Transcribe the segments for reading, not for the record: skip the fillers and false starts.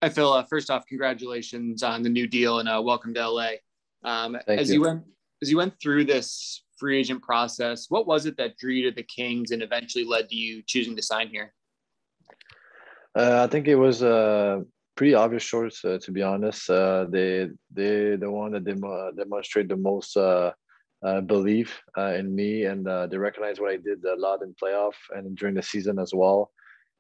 Hi, Phil. First off, congratulations on the new deal and welcome to LA. Thank As you. you went through this free agent process, what was it that drew you to the Kings and eventually led to you choosing to sign here? I think it was a pretty obvious choice, to be honest. They the one that demonstrate the most belief in me, and they recognize what I did a lot in playoff and during the season as well.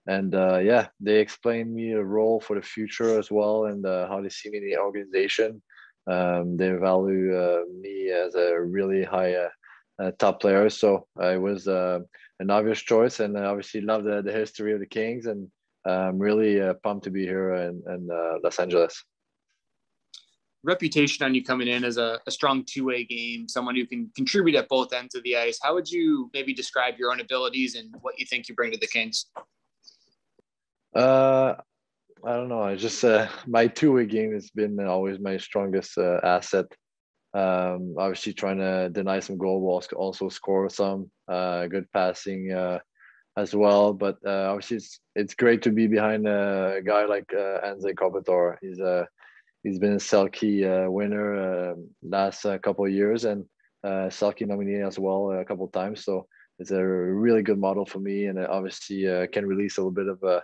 And yeah, they explained me a role for the future as well, and how they see me in the organization. They value me as a really high top player, so it was an obvious choice, and I obviously love the history of the Kings, and I'm really pumped to be here in Los Angeles. Reputation on you coming in as a strong two-way game, someone who can contribute at both ends of the ice. How would you maybe describe your own abilities and what you think you bring to the Kings? Uh, I don't know. I just my two-way game has been always my strongest asset. Obviously, trying to deny some goal while also score some. Good passing as well. But obviously, it's great to be behind a guy like Anze Kopitar. He's been a Selkie winner last couple of years, and Selkie nominee as well a couple of times. So it's a really good model for me, and obviously can release a little bit of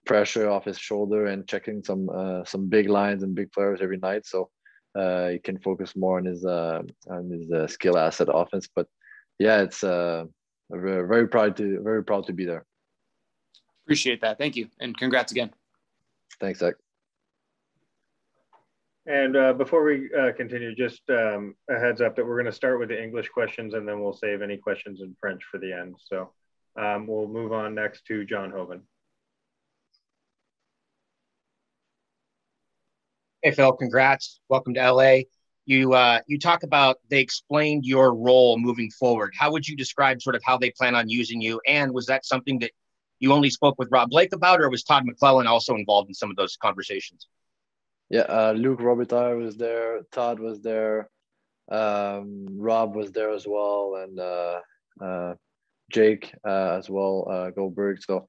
pressure off his shoulder and checking some big lines and big players every night. So he can focus more on his skill asset offense. But yeah, it's very proud to be there. Appreciate that. Thank you. And congrats again. Thanks, Zach. And before we continue, just a heads up that we're going to start with the English questions, and then we'll save any questions in French for the end. So we'll move on next to John Hoven. Hey, Phil, congrats. Welcome to LA. You talk about they explained your role moving forward. How would you describe sort of how they plan on using you? And was that something that you only spoke with Rob Blake about, or was Todd McClellan also involved in some of those conversations? Yeah, Luc Robitaille was there. Todd was there. Rob was there as well, and Jake as well, Goldberg. So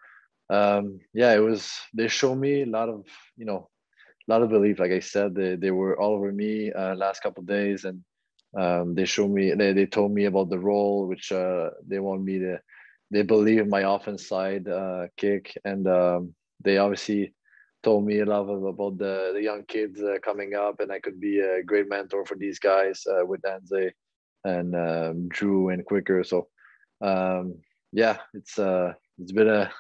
yeah, it was. They showed me a lot of a lot of belief. Like I said, they were all over me last couple of days, and they showed me. They told me about the role, which they want me to. They believe my offense side kick, and they obviously told me a lot about the young kids coming up, and I could be a great mentor for these guys with Anze and Drew and Quicker. So yeah, it's been a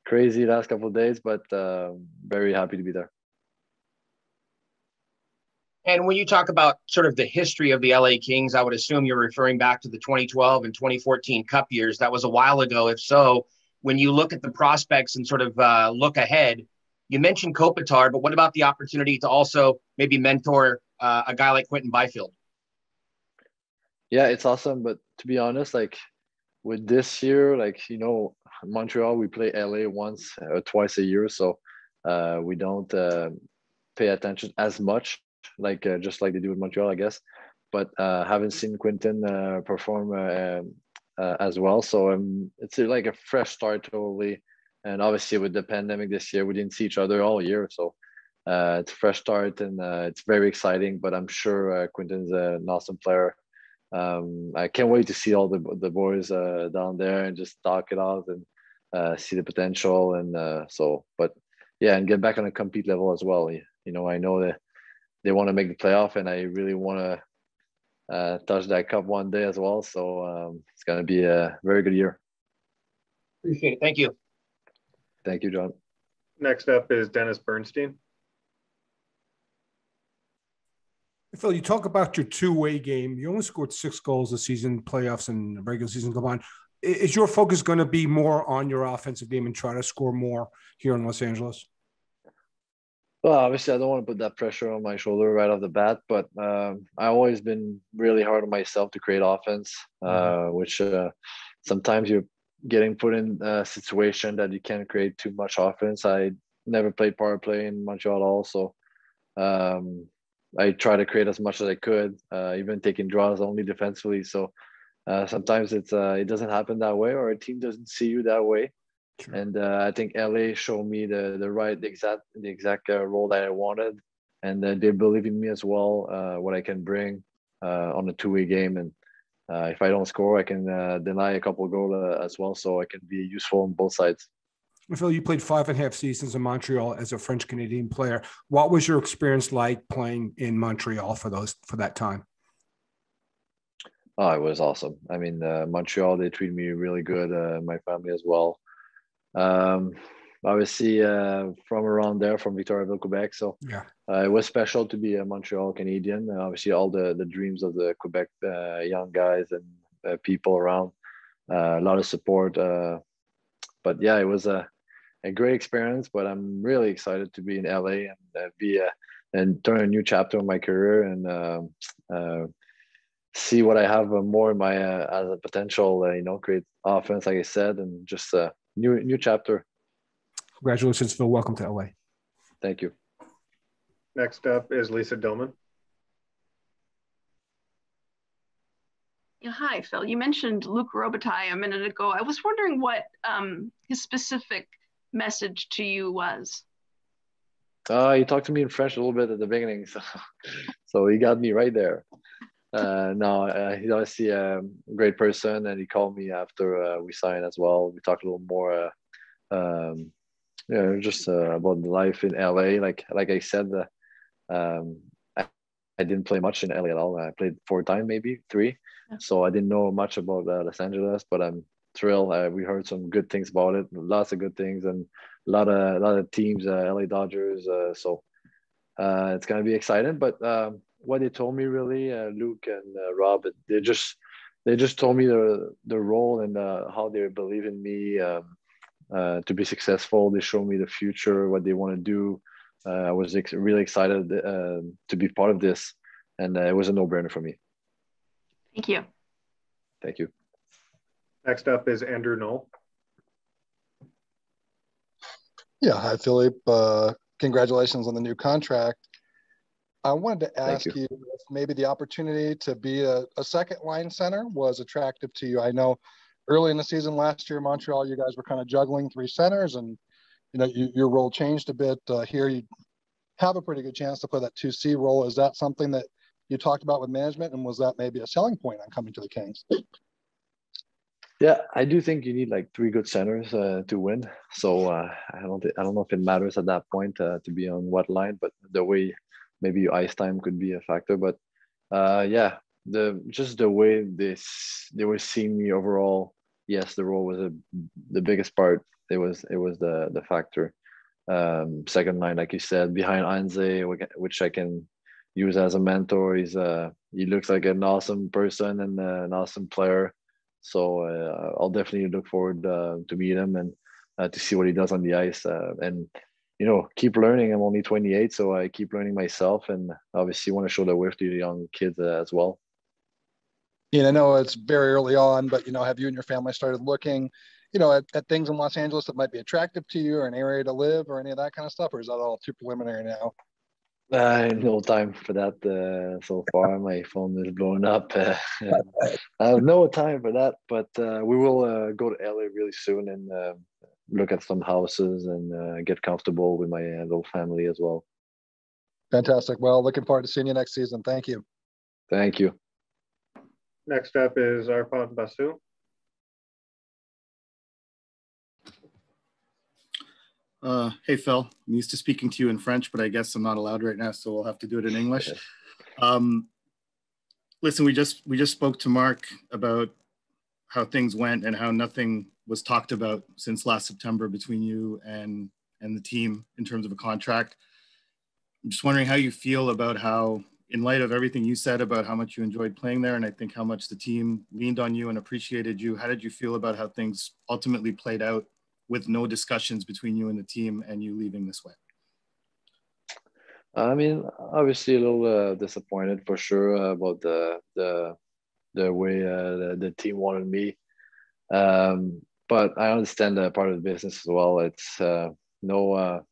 crazy last couple of days, but very happy to be there. And when you talk about sort of the history of the LA Kings, I would assume you're referring back to the 2012 and 2014 Cup years. That was a while ago. If so, when you look at the prospects and sort of look ahead, you mentioned Kopitar, but what about the opportunity to also maybe mentor a guy like Quinton Byfield? Yeah, it's awesome. But to be honest, like with this year, like Montreal, we play LA once or twice a year, so we don't pay attention as much, like just like they do with Montreal, I guess. But haven't seen Quinton perform as well, so it's like a fresh start totally. And obviously, with the pandemic this year, we didn't see each other all year, so it's a fresh start, and it's very exciting. But I'm sure Quinton's an awesome player. I can't wait to see all the boys down there and just talk it out and see the potential. And but yeah, and get back on a compete level as well. I know that they want to make the playoff, and I really want to touch that cup one day as well. So it's going to be a very good year. Appreciate it. Thank you. Thank you, John. Next up is Dennis Bernstein. Phil, you talk about your two-way game. You only scored 6 goals this season, playoffs and regular season combined. Is your focus going to be more on your offensive game and try to score more here in Los Angeles? Well, obviously, I don't want to put that pressure on my shoulder right off the bat, but I've always been really hard on myself to create offense, which sometimes you're getting put in a situation that you can't create too much offense. I never played power play in Montreal at all, so I try to create as much as I could, even taking draws only defensively. So sometimes it doesn't happen that way, or a team doesn't see you that way. Sure. And I think LA showed me the exact role that I wanted, and they believe in me as well, what I can bring on a two-way game. And if I don't score, I can deny a couple of goals as well, so I can be useful on both sides. Phil, you played 5.5 seasons in Montreal as a French Canadian player. What was your experience like playing in Montreal for that time? Oh, it was awesome. I mean, Montreal, they treat me really good. My family as well. Obviously, from around there, from Victoriaville, Quebec. So yeah, it was special to be a Montreal Canadian. Obviously, all the dreams of the Quebec young guys and people around. A lot of support. But yeah, it was a great experience. But I'm really excited to be in LA and and turn a new chapter in my career and see what I have more in my as a potential. Create offense, like I said, and just a new chapter. Congratulations, Phil. Welcome to LA. Thank you. Next up is Lisa Dillman. Yeah, hi, Phil. You mentioned Luc Robitaille a minute ago. I was wondering what his specific message to you was. He talked to me in French a little bit at the beginning, so he got me right there. He's obviously a great person, and he called me after we signed as well. We talked a little more, just about life in LA. Like I said, I didn't play much in LA at all. I played 4 times, maybe 3. Yeah. So I didn't know much about Los Angeles, but I'm thrilled. We heard some good things about it, lots of good things, and a lot of teams, LA Dodgers. So it's gonna be exciting. But what they told me really, Luke and Rob, they just told me the role and how they believe in me to be successful. They showed me the future, what they want to do. I was really excited to be part of this, and it was a no-brainer for me. Thank you. Thank you. Next up is Andrew Knoll. Yeah, hi, Philip. Congratulations on the new contract. I wanted to ask you if maybe the opportunity to be a second line center was attractive to you. I know early in the season last year, Montreal, you guys were kind of juggling 3 centers, and your role changed a bit. Here you have a pretty good chance to play that 2C role. Is that something that you talked about with management, and was that maybe a selling point on coming to the Kings? Yeah, I do think you need like 3 good centers to win. So I don't know if it matters at that point to be on what line, but the way maybe your ice time could be a factor. But the way they were seeing me overall. Yes, the role was the biggest part. It was the factor. Second line, like you said, behind Anze, which I can use as a mentor. He looks like an awesome person and an awesome player. So I'll definitely look forward to meet him and to see what he does on the ice. And keep learning. I'm only 28, so I keep learning myself, and obviously want to show the way to the young kids as well. I know it's very early on, but have you and your family started looking, at things in Los Angeles that might be attractive to you, or an area to live, or any of that kind of stuff, or is that all too preliminary now? No time for that so far. My phone is blowing up. I have no time for that, but we will go to LA really soon and look at some houses and get comfortable with my little family as well. Fantastic. Well, looking forward to seeing you next season. Thank you. Thank you. Next up is Arpad Basu. Hey, Phil. I'm used to speaking to you in French, but I guess I'm not allowed right now, so we'll have to do it in English. Listen, we just spoke to Mark about how things went and how nothing was talked about since last September between you and the team in terms of a contract. I'm just wondering how you feel about how, in light of everything you said about how much you enjoyed playing there, and I think how much the team leaned on you and appreciated you, how did you feel about how things ultimately played out with no discussions between you and the team and you leaving this way? I mean, obviously a little disappointed for sure about the way the team wanted me. But I understand that part of the business as well. It's I'm not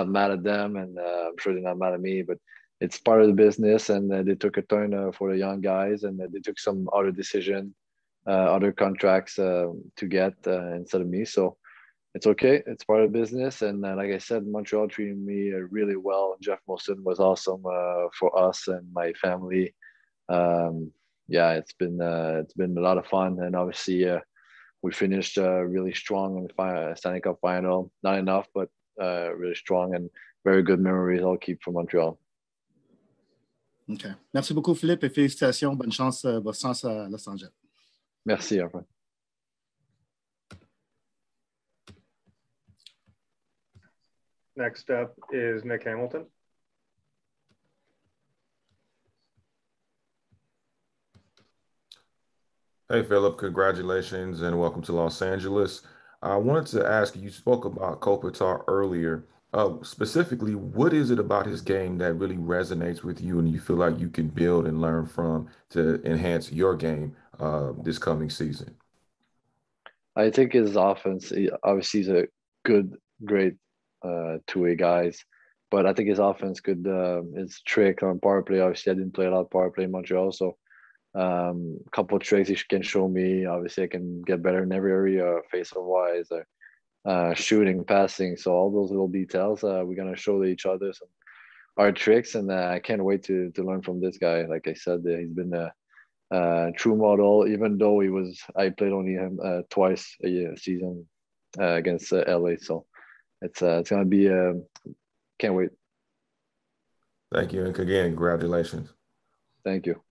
mad at them, and I'm sure they're not mad at me, but it's part of the business, and they took a turn for the young guys, and they took some other decision other contracts to get instead of me. So it's okay. It's part of business. And like I said, Montreal treated me really well. Jeff Molson was awesome for us and my family. Yeah, it's been a lot of fun. And obviously, we finished really strong in the Stanley Cup final. Not enough, but really strong and very good memories I'll keep from Montreal. OK. Merci beaucoup, Philippe, et félicitations. Bonne chance à Los Angeles. Merci, Arfan. Next up is Nick Hamilton. Hey, Phillip, congratulations and welcome to Los Angeles. I wanted to ask you spoke about Kopitar earlier. Specifically, what is it about his game that really resonates with you and you feel like you can build and learn from to enhance your game this coming season? I think his offense, obviously, he's a great two-way guys, but I think his offense could, his trick on power play. Obviously, I didn't play a lot of power play in Montreal, so a couple of tricks he can show me. Obviously, I can get better in every area, face-off wise, shooting, passing. So all those little details, we're gonna show to each other some our tricks, and I can't wait to learn from this guy. Like I said, he's been a true model. Even though I played only him twice a season against LA. So it's gonna be. Can't wait. Thank you, and again, congratulations. Thank you.